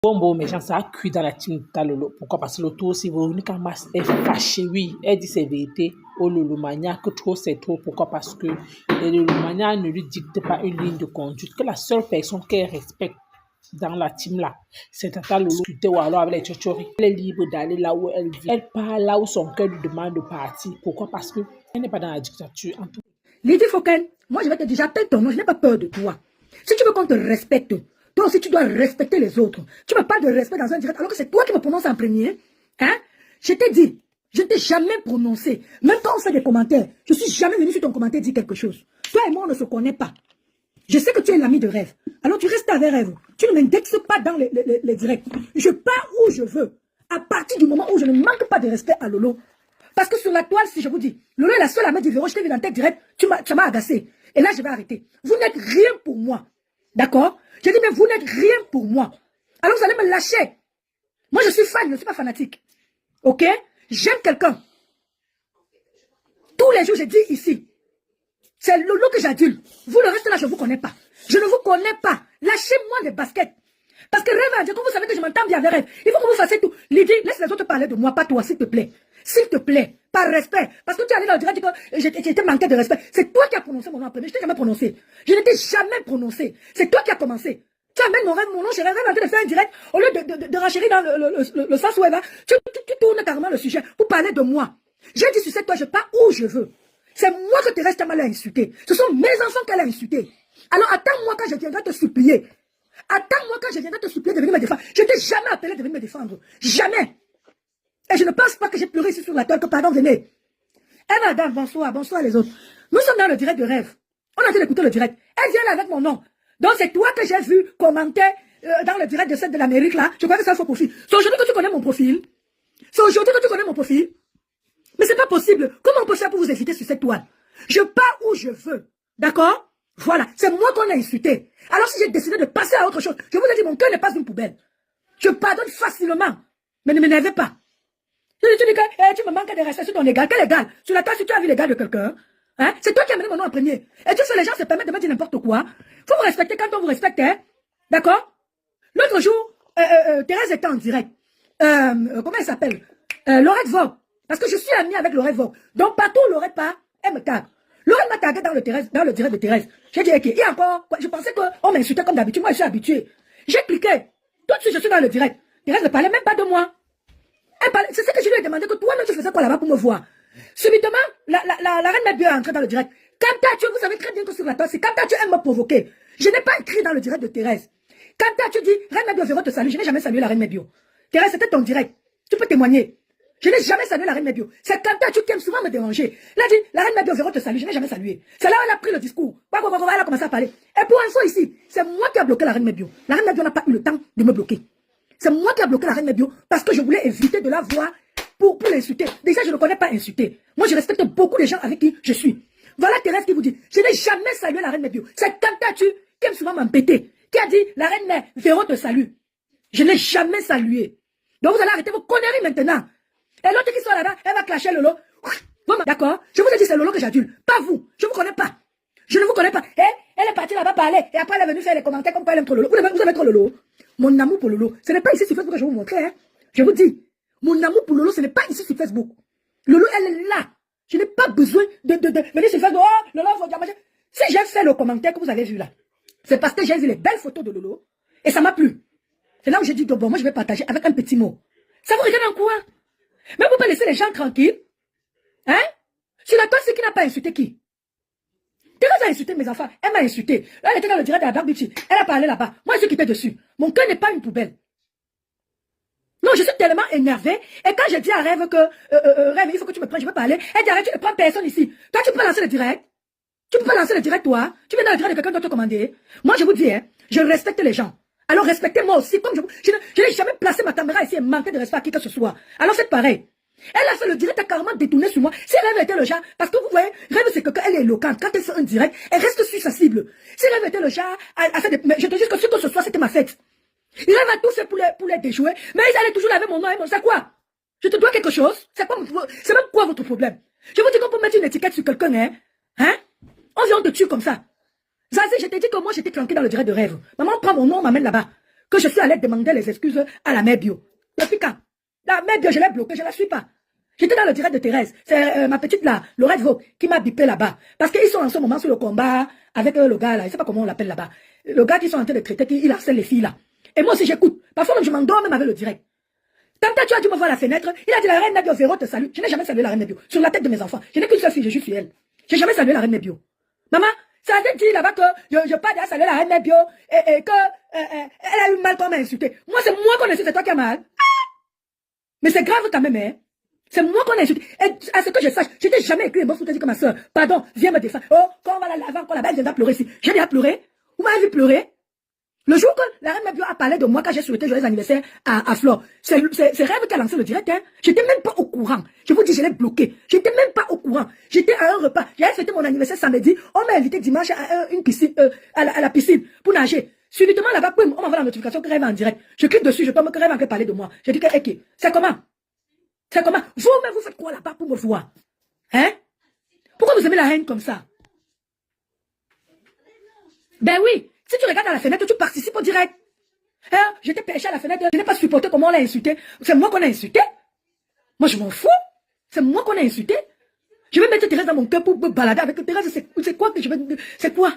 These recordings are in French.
Bon, mais gens, ça a cuit dans la team Talolo. Pourquoi? Parce que l'auto aussi, Véronica Mars est fâchée, oui. Elle dit c'est vérité. Oh, Lolomania, que trop c'est trop. Pourquoi? Parce que Lolomania ne lui dicte pas une ligne de conduite. Que la seule personne qu'elle respecte dans la team là, c'est Tata Lolo, ou alors avec les Tchotchori. Elle est libre d'aller là où elle veut. Elle part là où son cœur lui demande de partir. Pourquoi? Parce que elle n'est pas dans la dictature. Lydie Foken, moi je vais te dire, j'appelle ton nom, je n'ai pas peur de toi. Si tu veux qu'on te respecte, toi aussi tu dois respecter les autres. Tu ne me parles de respect dans un direct alors que c'est toi qui me prononces en premier. Hein? Je t'ai dit, je ne t'ai jamais prononcé. Même quand on fait des commentaires, je ne suis jamais venu sur ton commentaire dire quelque chose. Toi et moi, on ne se connaît pas. Je sais que tu es l'ami de Rêve. Alors tu restes avec Rêve. Tu ne m'indexes pas dans les directs. Je pars où je veux. À partir du moment où je ne manque pas de respect à Lolo. Parce que sur la toile, si je vous dis, Lolo est la seule à me dire, Véro, je t'ai vu dans tes directs, tu m'as agacé. Et là, je vais arrêter. Vous n'êtes rien pour moi. D'accord? J'ai dit, mais vous n'êtes rien pour moi. Alors vous allez me lâcher. Moi, je suis fan, je ne suis pas fanatique. Ok? J'aime quelqu'un. Tous les jours, je dis ici. C'est Lolo que j'adule. Vous, le reste là, je ne vous connais pas. Je ne vous connais pas. Lâchez-moi les baskets. Parce que Rêve a dit, comme vous savez que je m'entends bien avec Rêve, il faut que vous fassiez tout. Lydie, laisse les autres parler de moi, pas toi, s'il te plaît. S'il te plaît, par respect. Parce que tu es allé dans le direct, tu dis que j'étais manqué de respect. C'est toi qui as prononcé mon nom en premier. Je t'ai jamais prononcé. Je ne t'ai jamais prononcé. C'est toi qui as commencé. Tu amènes mon nom chez Rêve en train de faire un direct. Au lieu de renchérir dans le sens où elle va, tu tournes carrément le sujet pour parler de moi. J'ai dit sur cette toi, je pars où je veux. C'est moi que Thérèse Tamal a insulté. Ce sont mes enfants qu'elle a insultés. Alors attends-moi quand je viendrai te supplier. Attends-moi quand je viendrai te supplier de venir me défendre. Je ne t'ai jamais appelé de venir me défendre. Jamais. Et je ne pense pas que j'ai pleuré ici sur la toile, que pardon, venez. Eh madame, bonsoir, bonsoir les autres. Nous sommes dans le direct de Rêve. On a dit d'écouter le direct. Elle vient là avec mon nom. Donc c'est toi que j'ai vu commenter dans le direct de celle de l'Amérique là. Je crois que c'est un faux profil. C'est aujourd'hui que tu connais mon profil. C'est aujourd'hui que tu connais mon profil. Mais c'est pas possible. Comment on peut faire pour vous inviter sur cette toile? Je pars où je veux. D'accord? Voilà. C'est moi qu'on a insulté. Alors si j'ai décidé de passer à autre chose, je vous ai dit, mon cœur n'est pas une poubelle. Je pardonne facilement. Mais ne m'énervez pas. Tu dis que tu me manques de respect sur ton égal. Quel égal? Sur la toile, si tu as vu l'égal de quelqu'un, hein? C'est toi qui as amené mon nom en premier. Et tu sais, les gens se permettent de me dire n'importe quoi. Faut vous respecter quand on vous respecte, hein? D'accord? L'autre jour, Thérèse était en direct. Comment elle s'appelle? Laurette Vogue. Parce que je suis amie avec Laurette Vogue. Donc partout où Laurette part, elle me tague. Laurette m'a tagué dans le direct de Thérèse. J'ai dit, ok, et encore, je pensais qu'on m'insultait comme d'habitude. Moi, je suis habituée. J'ai cliqué. Tout de suite, je suis dans le direct. Thérèse ne parlait même pas de moi. C'est ce que je lui ai demandé, que toi-même tu faisais quoi là-bas pour me voir. Subitement, la reine Mère Bio est entrée dans le direct. Quand tu, vous savez très bien que sur la toile, c'est quand tu aimes me provoquer. Je n'ai pas écrit dans le direct de Thérèse. Quand tu dis, reine Mère Bio, Véro te salue, je n'ai jamais salué la reine Mère Bio. Thérèse, c'était ton direct. Tu peux témoigner. Je n'ai jamais salué la reine Mère Bio. C'est quand tu aimes souvent me déranger. Elle a dit, la reine Mère Bio, Véro te salue, je n'ai jamais salué. C'est là où elle a pris le discours. Elle a commencé à parler. Et pour info ici, c'est moi qui ai bloqué la reine Mère Bio. La reine Mère Bio n'a pas eu le temps de me bloquer. C'est moi qui ai bloqué la reine Bio parce que je voulais éviter de la voir pour l'insulter. Déjà, je ne connais pas insulter. Moi, je respecte beaucoup les gens avec qui je suis. Voilà Thérèse qui vous dit, je n'ai jamais salué la reine Bio. C'est Kantachu qui aime souvent m'embêter, qui a dit, la reine mère, Véro te salue. Je n'ai jamais salué. Donc vous allez arrêter vos conneries maintenant. Et l'autre qui soit là-bas, elle va clasher Lolo. D'accord? Je vous ai dit, c'est Lolo que j'adule. Pas vous. Je ne vous connais pas. Je ne vous connais pas. Et elle est partie là-bas parler. Et après, elle est venue faire les commentaires comme quoi elle aime trop Lolo. Vous avez trop Lolo. Mon amour pour Lolo, ce n'est pas ici sur Facebook que je vais vous montrer. Hein. Je vous dis, mon amour pour Lolo, ce n'est pas ici sur Facebook. Lolo, elle est là. Je n'ai pas besoin de venir sur Facebook. Oh, Lolo, faut dire manger. Si j'ai fait le commentaire que vous avez vu là, c'est parce que j'ai vu les belles photos de Lolo. Et ça m'a plu. C'est là où j'ai dit, bon, moi je vais partager avec un petit mot. Ça vous regarde en quoi? Mais vous pouvez laisser les gens tranquilles. Hein? Sur la toile, c'est qui n'a pas insulté qui? Thérèse a insulté mes enfants. Elle m'a insulté. Là, elle était dans le direct de la Black Beauty. Elle a parlé là-bas. Moi, je suis quitté dessus. Mon cœur n'est pas une poubelle. Non, je suis tellement énervée. Et quand je dis à Rêve que, Rêve, il faut que tu me prennes, je veux parler. Elle dit, arrête, tu ne prends personne ici. Toi, tu peux lancer le direct. Tu peux lancer le direct, toi. Tu viens dans le direct de quelqu'un d'autre commander. Moi, je vous dis, hein, je respecte les gens. Alors, respectez-moi aussi. Comme je n'ai jamais placé ma caméra ici et manqué de respect à qui que ce soit. Alors, faites pareil. Elle a fait le direct, elle a carrément détourné sur moi. Si Rêve était le genre, parce que vous voyez, Rêve c'est que quand elle est éloquente, quand elle fait un direct, elle reste sur sa cible. Si Rêve était le genre, mais je te dis que ce que ce soit, c'était ma fête. Rêve a tout fait pour les déjouer, mais ils allaient toujours avec mon nom et mon, c'est quoi? Je te dois quelque chose? C'est même quoi votre problème? Je vous dis qu'on peut mettre une étiquette sur quelqu'un, hein? Hein? On vient, on te tue comme ça. Zazie, je t'ai dit que moi j'étais tranquille dans le direct de Rêve. Maman prend mon nom, on m'amène là-bas. que je suis allée demander les excuses à la mère bio. Depuis quand? La mère bio, je l'ai bloquée, je ne la suis pas. J'étais dans le direct de Thérèse. C'est ma petite là, Laurette Vauque, qui m'a bipé là-bas. Parce qu'ils sont en ce moment sur le combat avec le gars là, je ne sais pas comment on l'appelle là-bas. Le gars qui sont en train de traiter, il harcèle les filles là. Et moi aussi j'écoute. Parfois même je m'endors même avec le direct. Tantôt tu as dû me voir à la fenêtre, il a dit la reine Nabio, Véro te salue. Je n'ai jamais salué la reine Nabio. Sur la tête de mes enfants. Je n'ai qu'une seule fille, je suis fidèle. Je n'ai jamais salué la reine Nabio. Maman, ça a été dit là-bas que je pas déjà salué la reine Nabio et que elle a eu mal quand m'a insulté. Moi c'est moi qu'on insulte, c'est toi qui as mal. Mais c'est grave quand même, hein. C'est moi qu'on a insulté. Et à ce que je sache, je n'ai jamais écrit un mot pour te dire que ma soeur, pardon, viens me défendre. Oh, quand on va la laver encore là-bas, elle viendra pleurer ici. J'ai déjà pleuré. Vous m'avez vu pleurer? Le jour que la reine Mabio a parlé de moi quand j'ai souhaité joyeux anniversaire à Flore, c'est Rêve qui a lancé le direct, hein. J'étais même pas au courant. Je vous dis, je l'ai bloqué. J'étais même pas au courant. J'étais à un repas. J'avais fêté mon anniversaire samedi. On m'a invité dimanche à une piscine, à la piscine pour nager. Subitement là-bas, on m'envoie la notification que Rêve est en direct. Je clique dessus, je tombe que Rêve a parlé de moi. Je dis que, ok, c'est comment? C'est comment? Vous-même, vous faites quoi là-bas pour me voir? Hein? Pourquoi vous aimez la haine comme ça? Ben oui, si tu regardes à la fenêtre, tu participes au direct. Hein? J'étais perché à la fenêtre, je n'ai pas supporté comment on l'a insulté. C'est moi qu'on a insulté. Moi, je m'en fous. C'est moi qu'on a insulté. Je vais mettre Thérèse dans mon cœur pour me balader avec Thérèse. C'est quoi que je vais... C'est quoi?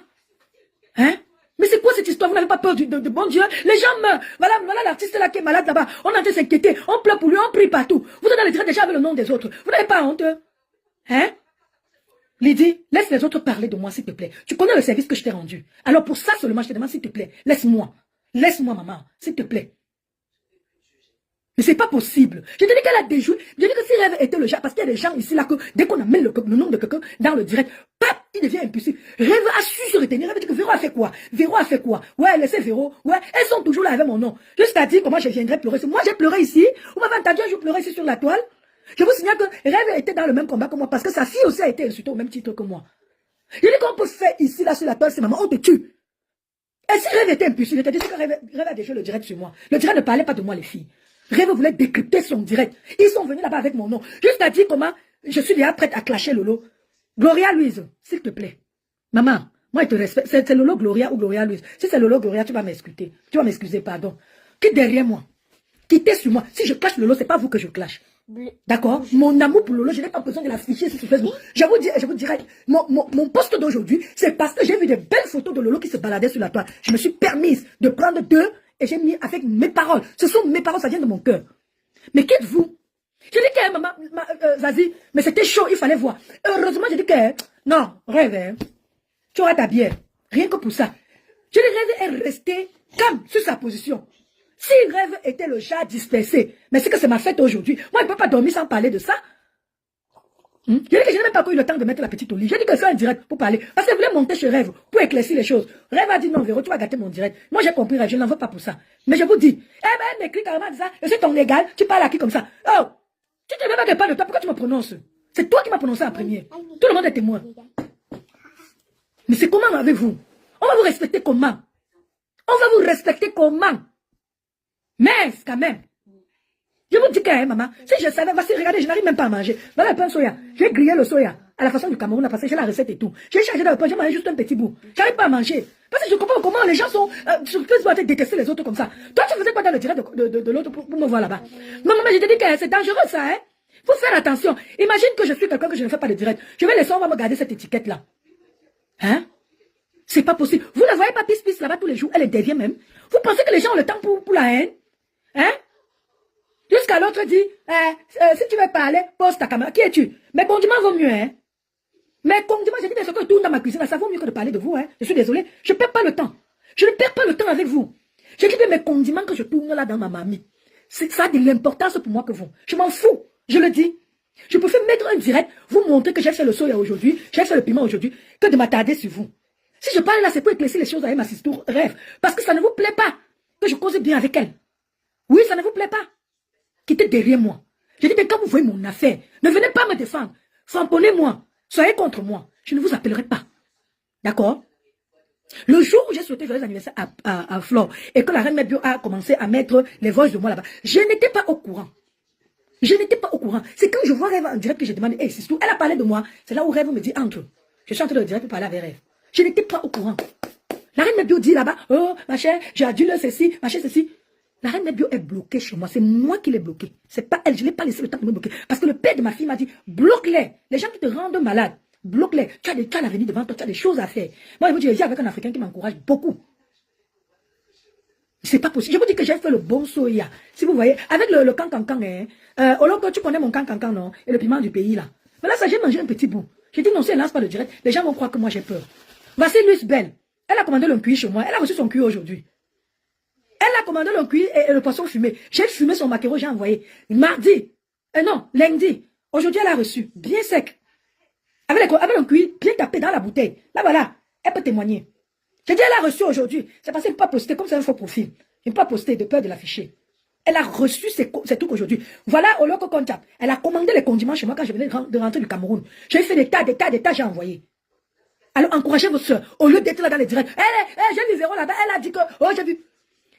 Hein? Mais c'est quoi cette histoire? Vous n'avez pas peur de bon Dieu? Les gens meurent. Voilà l'artiste là qui est malade là-bas. On est en train de s'inquiéter. On pleure pour lui, on prie partout. Vous êtes dans le direct déjà avec le nom des autres. Vous n'avez pas honte? Hein? Lydie, laisse les autres parler de moi, s'il te plaît. Tu connais le service que je t'ai rendu. Alors pour ça seulement, je te demande, s'il te plaît, laisse-moi. Laisse-moi, maman, s'il te plaît. Mais c'est pas possible. Je te dis qu'elle a déjoué. Je dis que si Rêve était le chat, parce qu'il y a des gens ici là que dès qu'on amène le nom de quelqu'un dans le direct, pap, il devient impulsif. Rêve a su se retenir. Rêve dit que Véro a fait quoi? Véro a fait quoi? Ouais, laissez Véro. Ouais, elles sont toujours là avec mon nom. Jusqu'à dire comment je viendrais pleurer. Moi, j'ai pleuré ici. Vous m'avez entendu un jour pleurer ici sur la toile. Je vous signale que Rêve était dans le même combat que moi parce que sa fille aussi a été insultée au même titre que moi. Je dis qu'on peut faire ici, là, sur la toile, c'est maman, on te tue. Et si Rêve était impulsif, je te dis que Rêve a déjà le direct sur moi. Le direct ne parlait pas de moi, les filles. Rêve voulait décrypter son direct. Ils sont venus là-bas avec mon nom. Juste à dire comment je suis déjà prête à clasher Lolo. Gloria Louise, s'il te plaît. Maman, moi, je te respecte. C'est Lolo Gloria ou Gloria Louise. Si c'est Lolo Gloria, tu vas m'excuser. Tu vas m'excuser, pardon. Quitte derrière moi. Quittez sur moi. Si je clash Lolo, c'est pas vous que je clash. D'accord? Mon amour pour Lolo, je n'ai pas besoin de l'afficher sur Facebook. Je vous dirai, mon poste d'aujourd'hui, c'est parce que j'ai vu des belles photos de Lolo qui se baladaient sur la toile. Je me suis permise de prendre deux et j'ai mis avec mes paroles. Ce sont mes paroles, ça vient de mon cœur. Mais qu'êtes-vous? Je dis que maman, vas-y, mais c'était chaud, il fallait voir. Heureusement, je dis que, non, Rêve, hein, tu auras ta bière. Rien que pour ça. Je dis, Rêve est resté calme sur sa position. Si Rêve était le chat dispersé, mais c'est que c'est ma fête aujourd'hui. Moi, je ne peux pas dormir sans parler de ça. Je dis que je n'ai même pas eu le temps de mettre la petite au lit. J'ai dit que c'est un direct pour parler. Parce qu'elle voulait monter chez Rêve pour éclaircir les choses. Rêve a dit non, Véro, tu vas gâter mon direct. Moi, j'ai compris, Rêve, je n'en veux pas pour ça. Mais je vous dis, elle m'écrit carrément ça. Je suis ton égal, tu parles à qui comme ça? Oh, tu te même pas de toi, pourquoi tu me prononces? C'est toi qui m'as prononcé en premier. Tout le monde est témoin. Mais c'est comment avec vous? On va vous respecter comment? On va vous respecter comment? Mais, quand même. Je vous dis que, maman, si je savais, voici, regardez, je n'arrive même pas à manger. Voilà le pain soya. J'ai grillé le soya à la façon du Cameroun, parce que j'ai la recette et tout. J'ai chargé dans le pain, j'ai mangé juste un petit bout. J'arrive pas à manger. Parce que je comprends comment les gens sont sur Facebook à détester les autres comme ça. Toi, tu faisais quoi dans le direct de l'autre pour me voir là-bas? Non, maman, je te dis que c'est dangereux ça, hein. Faut faire attention. Imagine que je suis quelqu'un que je ne fais pas de direct. Je vais laisser, on va me garder cette étiquette-là. Hein? C'est pas possible. Vous ne voyez pas Pis là-bas tous les jours, elle est derrière même. Vous pensez que les gens ont le temps pour la haine? Hein? Jusqu'à l'autre dit, si tu veux parler, pose ta caméra. Qui es-tu? Mes condiments vaut mieux, hein? Mes condiments, j'ai dit des choses que tournent dans ma cuisine, ça vaut mieux que de parler de vous, hein? Je suis désolée, je ne perds pas le temps. Je ne perds pas le temps avec vous. J'ai dit que mes condiments que je tourne là dans ma mamie, ça a de l'importance pour moi que vous. Je m'en fous, je le dis. Je préfère mettre un direct, vous montrer que j'ai fait le soya aujourd'hui, j'ai fait le piment aujourd'hui, que de m'attarder sur vous. Si je parle là, c'est pour éclaircir les choses avec ma sister Rêve. Parce que ça ne vous plaît pas que je cause bien avec elle. Oui, ça ne vous plaît pas. Quittez derrière moi. Je dis que quand vous voyez mon affaire, ne venez pas me défendre. Framponnez-moi. Soyez contre moi. Je ne vous appellerai pas. D'accord? Le jour où j'ai souhaité joyeux anniversaire à Flore et que la reine Mabio a commencé à mettre les voix de moi là-bas, je n'étais pas au courant. Je n'étais pas au courant. C'est quand je vois Rêve en direct que je demande, hey, c'est tout. Elle a parlé de moi. C'est là où Rêve me dit, entre. Je suis en train de direct pour parler avec Rêve. Je n'étais pas au courant. La reine Bio dit là-bas, oh, ma chère, j'ai adulé ceci, ma chère, ceci. La reine Bio est bloquée chez moi. C'est moi qui l'ai bloquée. C'est pas elle. Je ne l'ai pas laissé le temps de me bloquer. Parce que le père de ma fille m'a dit, bloque-les. Les gens qui te rendent malade, bloque-les. Tu as l'avenir devant toi, tu as des choses à faire. Moi, je vous dis, j'ai avec un Africain qui m'encourage beaucoup. C'est pas possible. Je vous dis que j'ai fait le bon soya. Si vous voyez, avec le cancancan, au long que tu connais mon cancancan, non? Et le piment du pays, là. Mais là, ça, j'ai mangé un petit bout. J'ai dit, non, si elle lance pas le direct, les gens vont croire que moi, j'ai peur. Voici Luce Belle. Elle a commandé le cuit chez moi. Elle a reçu son cuit aujourd'hui. Elle a commandé le cuit et le poisson fumé. J'ai fumé son maquereau, j'ai envoyé. Mardi. Non, lundi. Aujourd'hui, elle a reçu. Bien sec. Avec un cuit bien tapé dans la bouteille. Là, voilà. Elle peut témoigner. J'ai dit, elle a reçu aujourd'hui. C'est parce qu'elle ne peut pas poster, comme c'est un faux profil. Elle ne peut pas poster de peur de l'afficher. Elle a reçu ses trucs aujourd'hui. Voilà, au loco contact. Elle a commandé les condiments chez moi quand je venais de rentrer du Cameroun. J'ai fait des tas, j'ai envoyé. Alors, encouragez votre soeur. Au lieu d'être là dans les directs. J'ai vu Véro là-bas. Elle a dit que, oh, j'ai vu.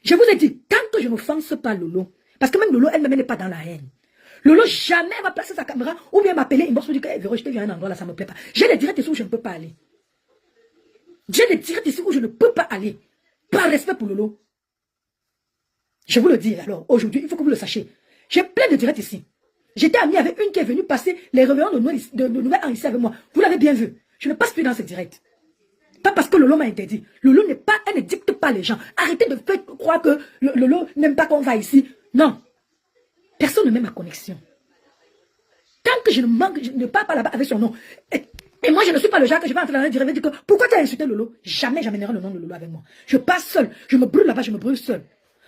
Je vous ai dit, tant que je n'offense pas Lolo, parce que même Lolo, elle-même n'est pas dans la haine. Lolo, jamais va placer sa caméra ou bien m'appeler, inbox, me dire que hey, Véro, je te viens à un endroit là, ça ne me plaît pas. J'ai des directs ici où je ne peux pas aller. J'ai des directs ici où je ne peux pas aller. Par respect pour Lolo. Je vous le dis alors, aujourd'hui, il faut que vous le sachiez. J'ai plein de directs ici. J'étais amie avec une qui est venue passer les réveillons de Nouvel An ici avec moi. Vous l'avez bien vu. Je ne passe plus dans ce direct. Pas parce que Lolo m'a interdit. Lolo n'est pas, elle ne dicte pas les gens. Arrêtez de faire croire que Lolo n'aime pas qu'on va ici. Non. Personne ne met ma connexion. Tant que je ne parle pas là-bas avec son nom. Et moi, je ne suis pas le genre que je vais entrer dans le direct et dire que pourquoi tu as insulté Lolo? Jamais j'amènerai le nom de Lolo avec moi. Je passe seul. Je me brûle là-bas, je me brûle seul.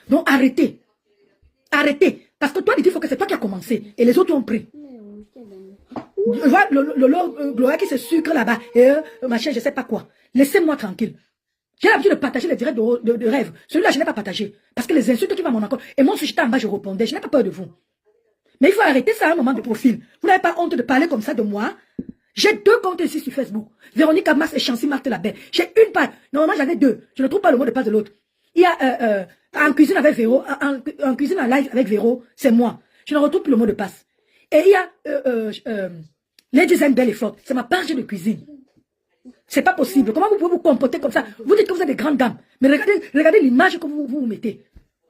Donc arrêtez. Arrêtez. Parce que toi, il faut que c'est toi qui as commencé. Et les autres ont pris. Je vois Lolo, Gloria qui se sucre là-bas. Et machin, je ne sais pas quoi. Laissez-moi tranquille. J'ai l'habitude de partager les directs de rêve. Celui-là, je n'ai pas partagé. Parce que les insultes qui vont à mon encontre. Et moi, si j'étais en bas, je répondais. Je n'ai pas peur de vous. Mais il faut arrêter ça à un moment de profil. Vous n'avez pas honte de parler comme ça de moi. J'ai 2 comptes ici sur Facebook. Véronique Amas et Chancy Marthe Labelle. J'ai une page. Normalement, j'avais 2. Je ne trouve pas le mot de passe de l'autre. Il y a en cuisine avec Véro, en cuisine en live avec Véro, c'est moi. Je ne retrouve plus le mot de passe. Et il y a Lady Zen Belle et Forte. C'est ma page de cuisine. C'est pas possible. Comment vous pouvez vous comporter comme ça? Vous dites que vous êtes des grandes dames. Mais regardez l'image que vous mettez.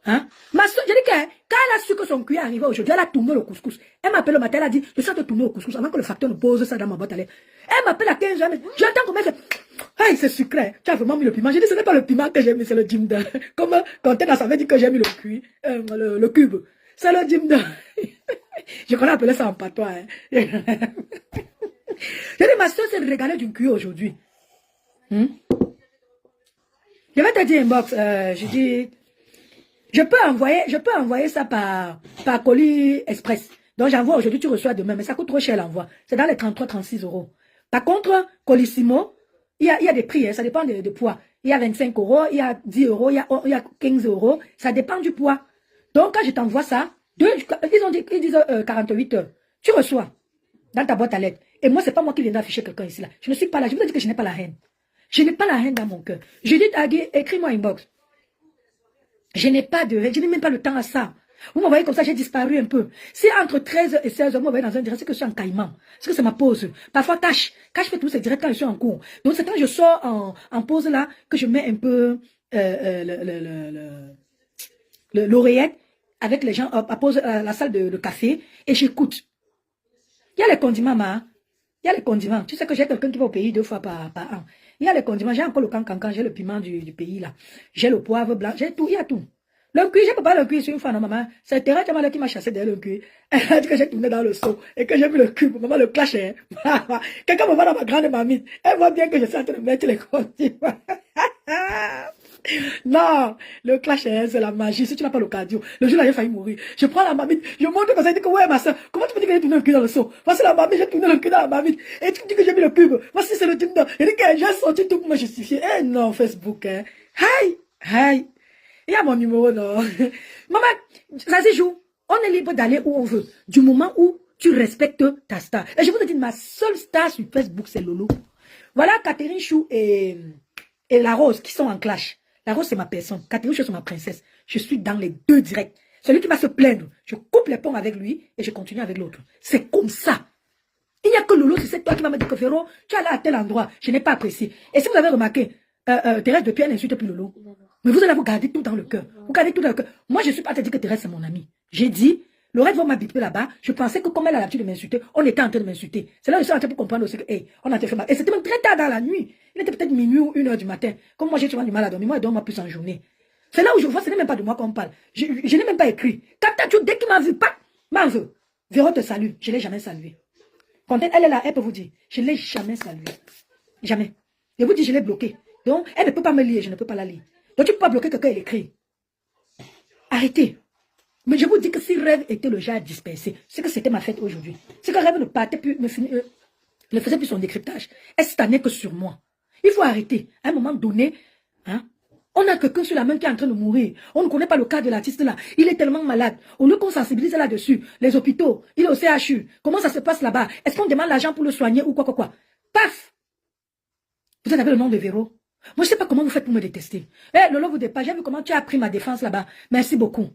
Hein? Ma soeur, j'ai dit que quand elle a su que son cuir arrivait aujourd'hui, elle a tourné le couscous. Elle m'appelle le matin, elle a dit, je sens te tourner au couscous avant que le facteur ne pose ça dans ma boîte à lettres. Elle m'appelle à 15 heures, j'entends comment elle fait, hey, c'est sucré. Tu as vraiment mis le piment. J'ai dit, ce n'est pas le piment que j'ai mis, c'est le Jimda. Comme quand elle savait dire que j'ai mis le cube. C'est le Jimda. Je connais appeler ça en patois. Hein. J'ai dit, ma soeur s'est régalée d'une cuir aujourd'hui. Je vais te dire inbox, je dis, je peux envoyer ça par colis express. Donc j'envoie aujourd'hui, tu reçois demain, mais ça coûte trop cher l'envoi. C'est dans les 33-36 euros. Par contre, Colissimo, il y a des prix, hein, ça dépend de poids. Il y a 25 euros, il y a 10 euros, il y a 15 euros, ça dépend du poids. Donc quand je t'envoie ça, ils disent 48 heures, tu reçois dans ta boîte à lettres. Et moi, c'est pas moi qui viens d'afficher quelqu'un ici là. Je ne suis pas là, je vous ai dit que je n'ai pas la haine. Je n'ai pas la haine dans mon cœur. Je dis à Guy, écris-moi inbox. Je n'ai pas de haine, je n'ai même pas le temps à ça. Vous m'envoyez comme ça, j'ai disparu un peu. Si entre 13h et 16h, vous m'envoyez dans un direct, c'est que je suis en caïman. C'est que c'est ma pause. Parfois, Cash fait tous ces directs quand je suis en cours. Donc, c'est quand je sors en pause là, que je mets un peu l'oreillette avec les gens à pause à la salle de café et j'écoute. Il y a les condiments, il y a les condiments. Tu sais que j'ai quelqu'un qui va au pays 2 fois par an. Il y a les condiments, j'ai encore le cancan, j'ai le piment du pays là. J'ai le poivre blanc, j'ai tout, il y a tout. Le cuir, je ne peux pas le cuir sur une fois, non, maman. C'est Terre qui m'a chassé derrière le cuir. Elle a dit que j'ai tourné dans le seau et que j'ai vu le cul. Maman, le clash, hein. Quelqu'un me voit dans ma grande mamie. Elle voit bien que je suis en train de mettre les condiments. Non, le clash, hein, c'est la magie. Si tu n'as pas le cardio, le jour là, j'ai failli mourir. Je prends la mamie, je montre comme ça, je dis que ouais, ma soeur, comment tu peux dire que j'ai tourné le cul dans le seau? Voici la mamie, j'ai tourné le cul dans la mamie. Et tu dis que j'ai mis le pub. Voici, c'est le Tinder. Je dis que j'ai sorti tout pour me justifier. Eh non, Facebook, hein. Hi. Il y a mon numéro, non. Maman, ça se joue. On est libre d'aller où on veut. Du moment où tu respectes ta star. Et je vous dis, ma seule star sur Facebook, c'est Lolo. Voilà Catherine Chou et La Rose qui sont en clash. La Rose, c'est ma personne. Catherine Chou, c'est ma princesse. Je suis dans les 2 directs. Celui qui va se plaindre, je coupe les ponts avec lui et je continue avec l'autre. C'est comme ça. Il n'y a que Lolo, c'est toi qui va me dire que Véro, tu es allé à tel endroit. Je n'ai pas apprécié. Et si vous avez remarqué, Thérèse depuis, elle n'insulte plus Lolo. Mais vous allez vous garder tout dans le cœur. Vous gardez tout dans le cœur. Moi, je ne suis pas à te dire que Thérèse, c'est mon amie. J'ai dit, Laurette va m'habiter là-bas. Je pensais que comme elle a l'habitude de m'insulter, on était en train de m'insulter. C'est là que je suis en train de comprendre aussi que, hey, on a fait mal. Et c'était même très tard dans la nuit. Il était peut-être minuit ou 1h du matin. Comme moi, j'ai souvent du mal à dormir. Moi, je dors plus en journée. C'est là où je vois, ce n'est même pas de moi qu'on parle. Je n'ai même pas écrit. Quand dès qu'il m'a vu, pas, m'en veut. Véro te salue. Je ne l'ai jamais salué. Quand elle est là, elle peut vous dire, je ne l'ai jamais salué. Jamais. Je vous dis, je l'ai bloqué. Donc, elle ne peut pas me lire, je ne peux pas la lire. Donc, tu ne peux pas bloquer quelqu'un, elle écrit. Arrêtez. Mais je vous dis que si Rêve était le genre dispersé, c'est que c'était ma fête aujourd'hui. C'est que Rêve ne partait plus, ne faisait plus son décryptage. Elle s'année que sur moi. Il faut arrêter. À un moment donné, hein, on a quelqu'un sur la main qui est en train de mourir. On ne connaît pas le cas de l'artiste là. Il est tellement malade. Au lieu qu'on sensibilise là-dessus, les hôpitaux, il est au CHU. Comment ça se passe là-bas? Est-ce qu'on demande l'argent pour le soigner ou quoi? Paf! Vous avez le nom de Véro. Moi, je ne sais pas comment vous faites pour me détester. Eh, Lolo, vous dépassez. J'ai vu comment tu as pris ma défense là-bas. Merci beaucoup.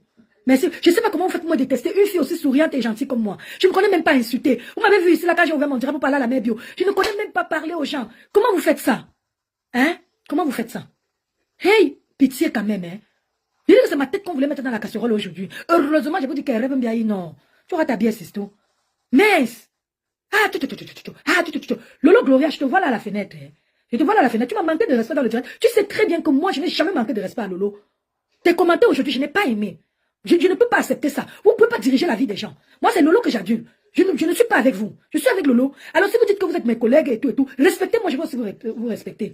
Merci. Je ne sais pas comment vous faites pour me détester. Une fille aussi souriante et gentille comme moi. Je ne connais même pas insulter. Vous m'avez vu ici là quand j'ai ouvert mon direct pour parler à la mère bio. Je ne connais même pas parler aux gens. Comment vous faites ça? Hein? Comment vous faites ça? Hey, pitié quand même, hein? Je dis que c'est ma tête qu'on voulait mettre dans la casserole aujourd'hui. Heureusement, je vous dis qu'elle rêve bien. Non. Tu auras ta bière, c'est tout. Mais. Lolo Gloria, je te vois là à la fenêtre. Hein? Je te vois là à la fenêtre. Tu m'as manqué de respect dans le direct. Tu sais très bien que moi, je n'ai jamais manqué de respect à Lolo. Tes commentaires aujourd'hui, je n'ai pas aimé. Je ne peux pas accepter ça. Vous ne pouvez pas diriger la vie des gens. Moi, c'est Lolo que j'adule. Je ne suis pas avec vous. Je suis avec Lolo. Alors, si vous dites que vous êtes mes collègues et tout, respectez-moi, je vais aussi vous respecter.